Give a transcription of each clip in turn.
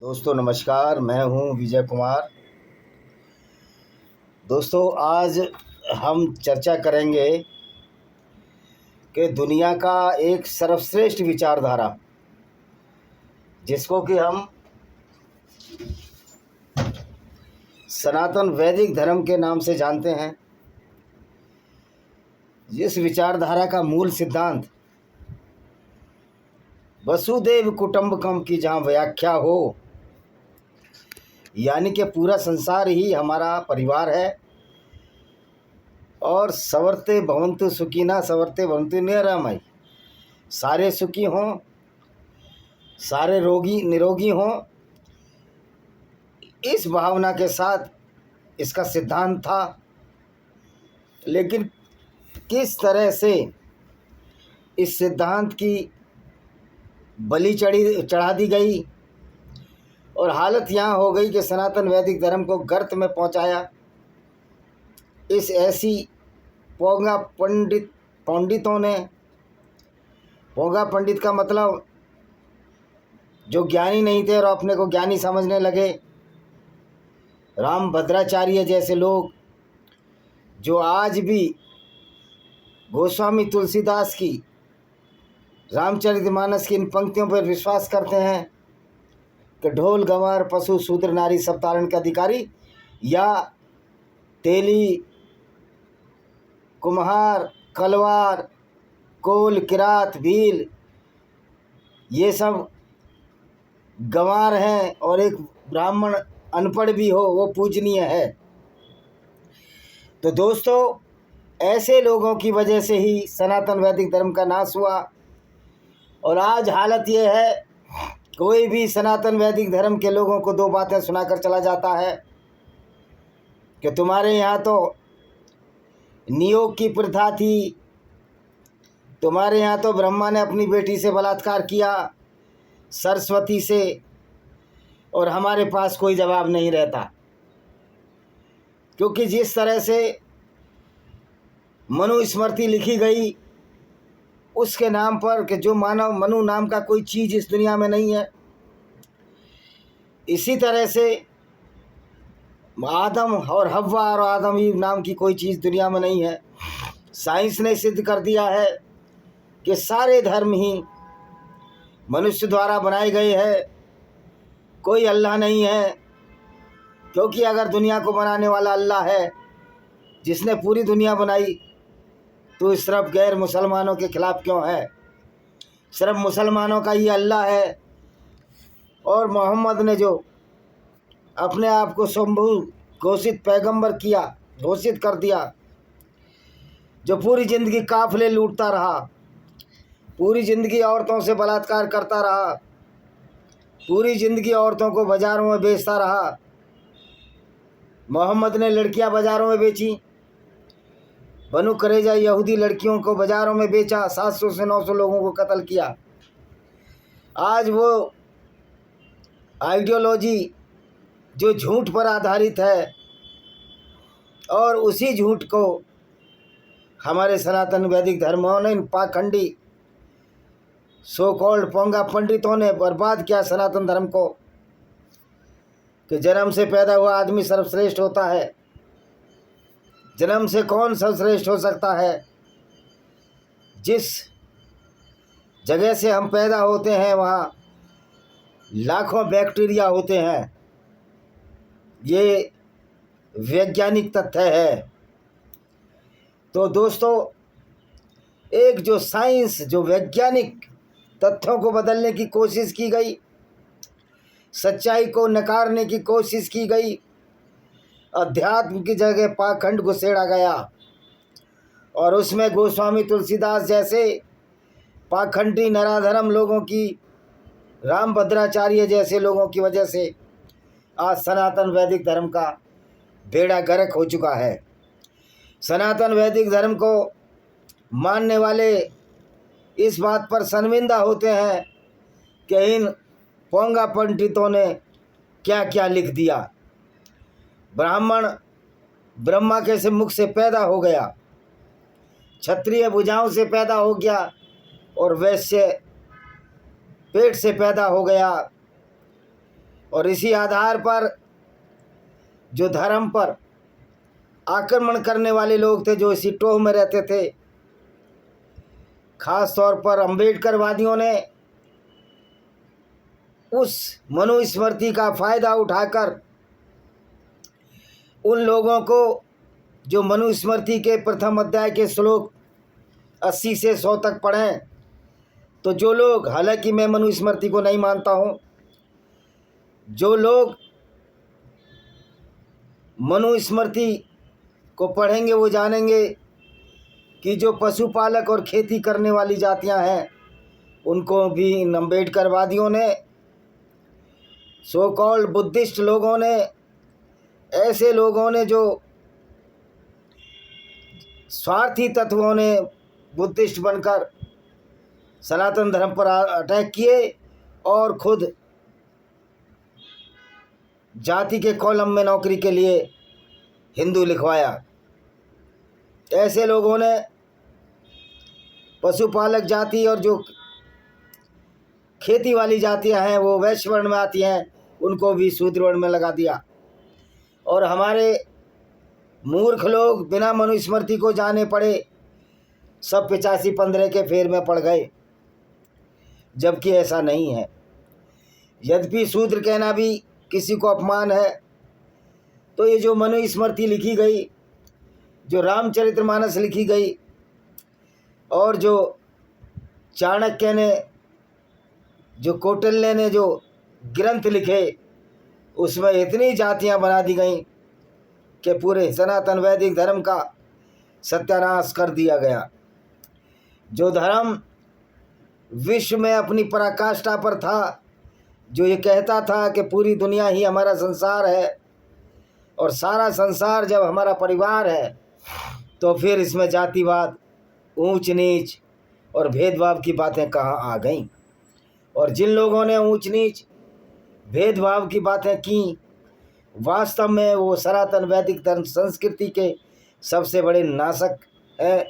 दोस्तों नमस्कार, मैं हूं विजय कुमार। दोस्तों आज हम चर्चा करेंगे कि दुनिया का एक सर्वश्रेष्ठ विचारधारा जिसको कि हम सनातन वैदिक धर्म के नाम से जानते हैं। जिस विचारधारा का मूल सिद्धांत वसुदेव कुटुंबकम की जहाँ व्याख्या हो, यानी कि पूरा संसार ही हमारा परिवार है और सवर्ते भवन्तु सुखिनः सवर्ते भवन्तु निरामय, सारे सुखी हों, सारे रोगी निरोगी हों, इस भावना के साथ इसका सिद्धांत था। लेकिन किस तरह से इस सिद्धांत की बलि चढ़ा दी गई और हालत यहाँ हो गई कि सनातन वैदिक धर्म को गर्त में पहुँचाया इस ऐसी पोंगा पंडितों ने। पोंगा पंडित का मतलब जो ज्ञानी नहीं थे और अपने को ज्ञानी समझने लगे। राम भद्राचार्य जैसे लोग जो आज भी गोस्वामी तुलसीदास की रामचरितमानस की इन पंक्तियों पर विश्वास करते हैं कि ढोल गंवार पशु शूद्र नारी सब तारण के अधिकारी, या तेली कुम्हार कलवार कोल किरात भील ये सब गंवार हैं और एक ब्राह्मण अनपढ़ भी हो वो पूजनीय है। तो दोस्तों ऐसे लोगों की वजह से ही सनातन वैदिक धर्म का नाश हुआ। और आज हालत ये है, कोई भी सनातन वैदिक धर्म के लोगों को दो बातें सुनाकर चला जाता है कि तुम्हारे यहाँ तो नियोग की प्रथा थी, तुम्हारे यहाँ तो ब्रह्मा ने अपनी बेटी से बलात्कार किया सरस्वती से, और हमारे पास कोई जवाब नहीं रहता। क्योंकि जिस तरह से मनुस्मृति लिखी गई उसके नाम पर कि जो मानव मनु नाम का कोई चीज़ इस दुनिया में नहीं है, इसी तरह से आदम और हव्वा और आदम ईव नाम की कोई चीज़ दुनिया में नहीं है। साइंस ने सिद्ध कर दिया है कि सारे धर्म ही मनुष्य द्वारा बनाए गए हैं, कोई अल्लाह नहीं है। क्योंकि अगर दुनिया को बनाने वाला अल्लाह है जिसने पूरी दुनिया बनाई, तो सिर्फ गैर मुसलमानों के खिलाफ क्यों है? सिर्फ मुसलमानों का ही अल्लाह है। और मोहम्मद ने जो अपने आप को शंभू घोषित पैगंबर किया, घोषित कर दिया, जो पूरी ज़िंदगी काफिले लूटता रहा, पूरी ज़िंदगी औरतों से बलात्कार करता रहा, पूरी ज़िंदगी औरतों को बाज़ारों में बेचता रहा। मोहम्मद ने लड़कियां बाज़ारों में बेची, बनु करेजा यहूदी लड़कियों को बाज़ारों में बेचा, 700 से 900 लोगों को कत्ल किया। आज वो आइडियोलॉजी जो झूठ पर आधारित है, और उसी झूठ को हमारे सनातन वैदिक धर्मों ने, इन पाखंडी सो कॉल्ड पोंगा पंडितों ने बर्बाद किया सनातन धर्म को। कि जन्म से पैदा हुआ आदमी सर्वश्रेष्ठ होता है। जन्म से कौन सर्वश्रेष्ठ हो सकता है? जिस जगह से हम पैदा होते हैं वहाँ लाखों बैक्टीरिया होते हैं, ये वैज्ञानिक तथ्य है। तो दोस्तों एक जो साइंस, जो वैज्ञानिक तथ्यों को बदलने की कोशिश की गई, सच्चाई को नकारने की कोशिश की गई, अध्यात्म की जगह पाखंड घुसेड़ा गया, और उसमें गोस्वामी तुलसीदास जैसे पाखंडी नराधर्म लोगों की, राम भद्राचार्य जैसे लोगों की वजह से आज सनातन वैदिक धर्म का बेड़ा गर्क हो चुका है। सनातन वैदिक धर्म को मानने वाले इस बात पर शर्मिंदा होते हैं कि इन पोंगा पंडितों ने क्या क्या लिख दिया। ब्राह्मण ब्रह्मा के से मुख से पैदा हो गया, क्षत्रिय भुजाओं से पैदा हो गया, और वैश्य पेट से पैदा हो गया। और इसी आधार पर जो धर्म पर आक्रमण करने वाले लोग थे, जो इसी टोह में रहते थे, खास तौर पर अम्बेडकरवादियों ने उस मनुस्मृति का फ़ायदा उठाकर उन लोगों को जो मनुस्मृति के प्रथम अध्याय के श्लोक 80 से 100 तक पढ़ें, तो जो लोग, हालांकि मैं मनुस्मृति को नहीं मानता हूँ, जो लोग मनुस्मृति को पढ़ेंगे वो जानेंगे कि जो पशुपालक और खेती करने वाली जातियां हैं, उनको भी इन अम्बेडकरवादियों ने, सो कॉल्ड बुद्धिस्ट लोगों ने, ऐसे लोगों ने जो स्वार्थी तत्वों ने बुद्धिस्ट बनकर सनातन धर्म पर अटैक किए और खुद जाति के कॉलम में नौकरी के लिए हिंदू लिखवाया। ऐसे लोगों ने पशुपालक जाति और जो खेती वाली जातियां हैं वो वैश्य वर्ण में आती हैं, उनको भी शूद्र वर्ण में लगा दिया। और हमारे मूर्ख लोग बिना मनुस्मृति को जाने पड़े सब 85-15 के फेर में पड़ गए, जबकि ऐसा नहीं है। यद्यपि शूद्र कहना भी किसी को अपमान है, तो ये जो मनुस्मृति लिखी गई, जो रामचरितमानस लिखी गई और जो चाणक्य ने, जो कौटिल्य ने जो ग्रंथ लिखे, उसमें इतनी जातियां बना दी गईं कि पूरे सनातन वैदिक धर्म का सत्यानाश कर दिया गया। जो धर्म विश्व में अपनी पराकाष्ठा पर था, जो ये कहता था कि पूरी दुनिया ही हमारा संसार है और सारा संसार जब हमारा परिवार है, तो फिर इसमें जातिवाद, ऊंच नीच और भेदभाव की बातें कहाँ आ गईं। और जिन लोगों ने ऊंच नीच भेदभाव की बातें की, वास्तव में वो सनातन वैदिक धर्म संस्कृति के सबसे बड़े नाशक हैं।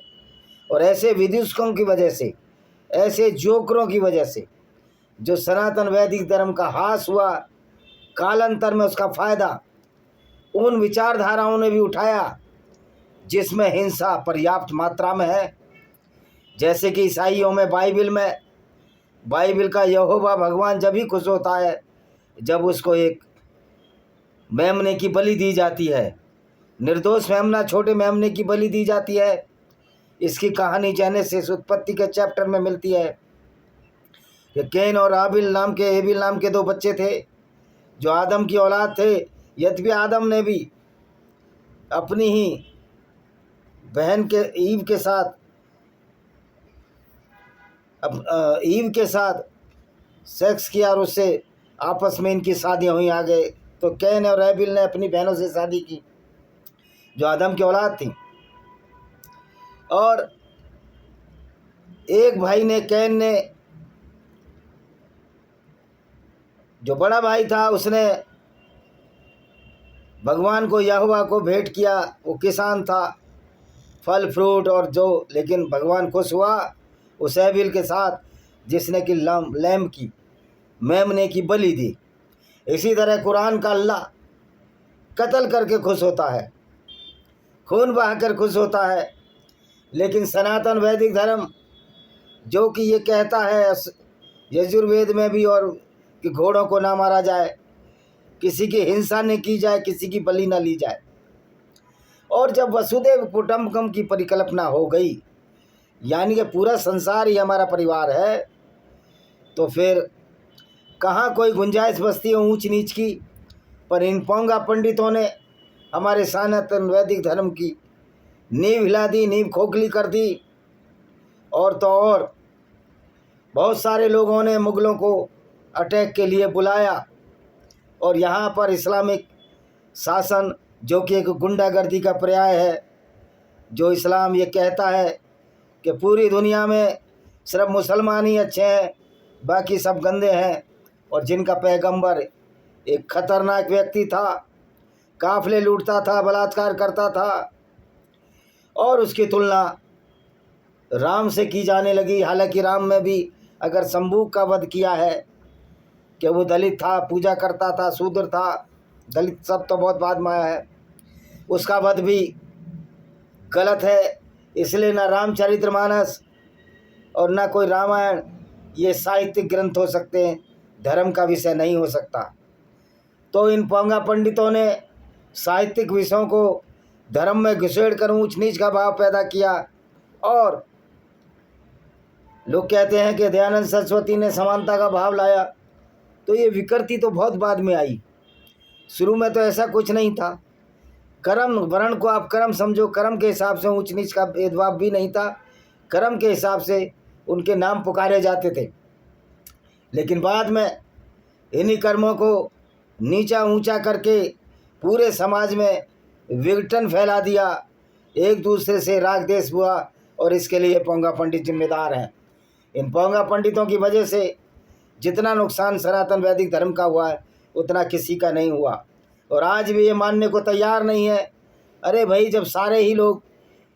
और ऐसे विदूषकों की वजह से, ऐसे जोकरों की वजह से जो सनातन वैदिक धर्म का हास हुआ, कालांतर में उसका फ़ायदा उन विचारधाराओं ने भी उठाया जिसमें हिंसा पर्याप्त मात्रा में है। जैसे कि ईसाइयों में बाइबिल का यहोवा भगवान जब ही खुश होता है जब उसको एक मेमने की बलि दी जाती है, निर्दोष मेमना, छोटे मेमने की बलि दी जाती है। इसकी कहानी जेनेसिस उत्पत्ति के चैप्टर में मिलती है कि कैन और एबिल नाम के 2 बच्चे थे जो आदम की औलाद थे। यद्यपि आदम ने भी अपनी ही बहन के ईव के साथ सेक्स किया और उससे आपस में इनकी शादियाँ हुई आगे। तो कैन और एबिल ने अपनी बहनों से शादी की जो आदम की औलाद थी। और एक भाई ने, कैन ने, जो बड़ा भाई था, उसने भगवान को, यहोवा को भेंट किया। वो किसान था, फल फ्रूट और जो, लेकिन भगवान खुश हुआ उस एबिल के साथ जिसने कि लैम की, मेमने की बलि दी। इसी तरह कुरान का अल्लाह कत्ल करके खुश होता है, खून बहाकर खुश होता है। लेकिन सनातन वैदिक धर्म जो कि ये कहता है यजुर्वेद में भी, और कि घोड़ों को ना मारा जाए, किसी की हिंसा न की जाए, किसी की बलि न ली जाए। और जब वसुदेव कुटुंबकम की परिकल्पना हो गई, यानी कि पूरा संसार ही हमारा परिवार है, तो फिर कहाँ कोई गुंजाइश बचती है ऊंच नीच की। पर इन पोंगा पंडितों ने हमारे सनातन वैदिक धर्म की नींव हिला दी, नींव खोखली कर दी। और तो और बहुत सारे लोगों ने मुगलों को अटैक के लिए बुलाया और यहाँ पर इस्लामिक शासन, जो कि एक गुंडागर्दी का पर्याय है, जो इस्लाम ये कहता है कि पूरी दुनिया में सिर्फ मुसलमान ही अच्छे हैं, बाकी सब गंदे हैं, और जिनका पैगंबर एक खतरनाक व्यक्ति था, काफिले लूटता था, बलात्कार करता था, और उसकी तुलना राम से की जाने लगी। हालांकि राम में भी अगर शंभू का वध किया है कि वो दलित था, पूजा करता था, शूद्र था, दलित सब तो बहुत बाद में आया है। उसका वध भी गलत है। इसलिए ना रामचरितमानस और ना कोई रामायण ये साहित्यिक ग्रंथ हो सकते हैं, धर्म का विषय नहीं हो सकता। तो इन पोंगा पंडितों ने साहित्यिक विषयों को धर्म में घुसेड़ कर ऊंच नीच का भाव पैदा किया। और लोग कहते हैं कि दयानंद सरस्वती ने समानता का भाव लाया, तो ये विकृति तो बहुत बाद में आई। शुरू में तो ऐसा कुछ नहीं था। कर्म वर्ण को आप कर्म समझो, कर्म के हिसाब से ऊंच नीच का भेदभाव भी नहीं था, कर्म के हिसाब से उनके नाम पुकारे जाते थे। लेकिन बाद में इन्हीं कर्मों को नीचा ऊंचा करके पूरे समाज में विघटन फैला दिया, एक दूसरे से राग देश हुआ, और इसके लिए पोंगा पंडित जिम्मेदार हैं। इन पोंगा पंडितों की वजह से जितना नुकसान सनातन वैदिक धर्म का हुआ है उतना किसी का नहीं हुआ, और आज भी ये मानने को तैयार नहीं है। अरे भाई, जब सारे ही लोग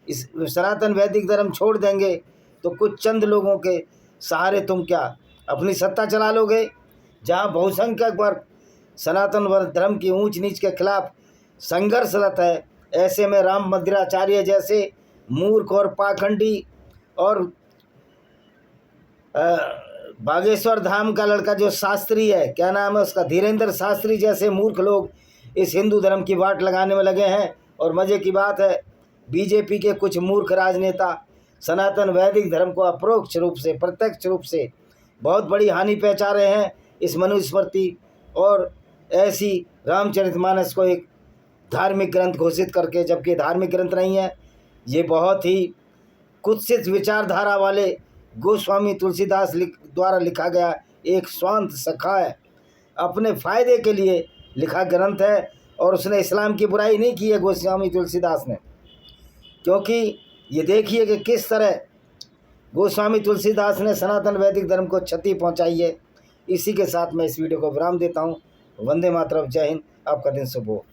इस सनातन वैदिक धर्म छोड़ देंगे तो कुछ चंद लोगों के सहारे तुम क्या अपनी सत्ता चला लोगे? जहाँ बहुसंख्यक वर्ग सनातन धर्म की ऊंच नीच के खिलाफ संघर्षरत है, ऐसे में राम मध्वाचार्य जैसे मूर्ख और पाखंडी और बागेश्वर धाम का लड़का जो शास्त्री है, क्या नाम है उसका, धीरेन्द्र शास्त्री जैसे मूर्ख लोग इस हिंदू धर्म की वाट लगाने में लगे हैं। और मज़े की बात है, बीजेपी के कुछ मूर्ख राजनेता सनातन वैदिक धर्म को अप्रोक्ष रूप से, प्रत्यक्ष रूप से बहुत बड़ी हानि पहुंचा रहे हैं इस मनुस्मृति और ऐसी रामचरितमानस को एक धार्मिक ग्रंथ घोषित करके, जबकि धार्मिक ग्रंथ नहीं है। ये बहुत ही कुत्सित विचारधारा वाले गोस्वामी तुलसीदास द्वारा लिखा गया एक स्वांत सखा है, अपने फ़ायदे के लिए लिखा ग्रंथ है। और उसने इस्लाम की बुराई नहीं की है गोस्वामी तुलसीदास ने, क्योंकि ये देखिए कि किस तरह गोस्वामी तुलसीदास ने सनातन वैदिक धर्म को क्षति पहुंचाई है। इसी के साथ मैं इस वीडियो को विराम देता हूं। वंदे मातरम, जय हिंद, आपका दिन शुभ हो।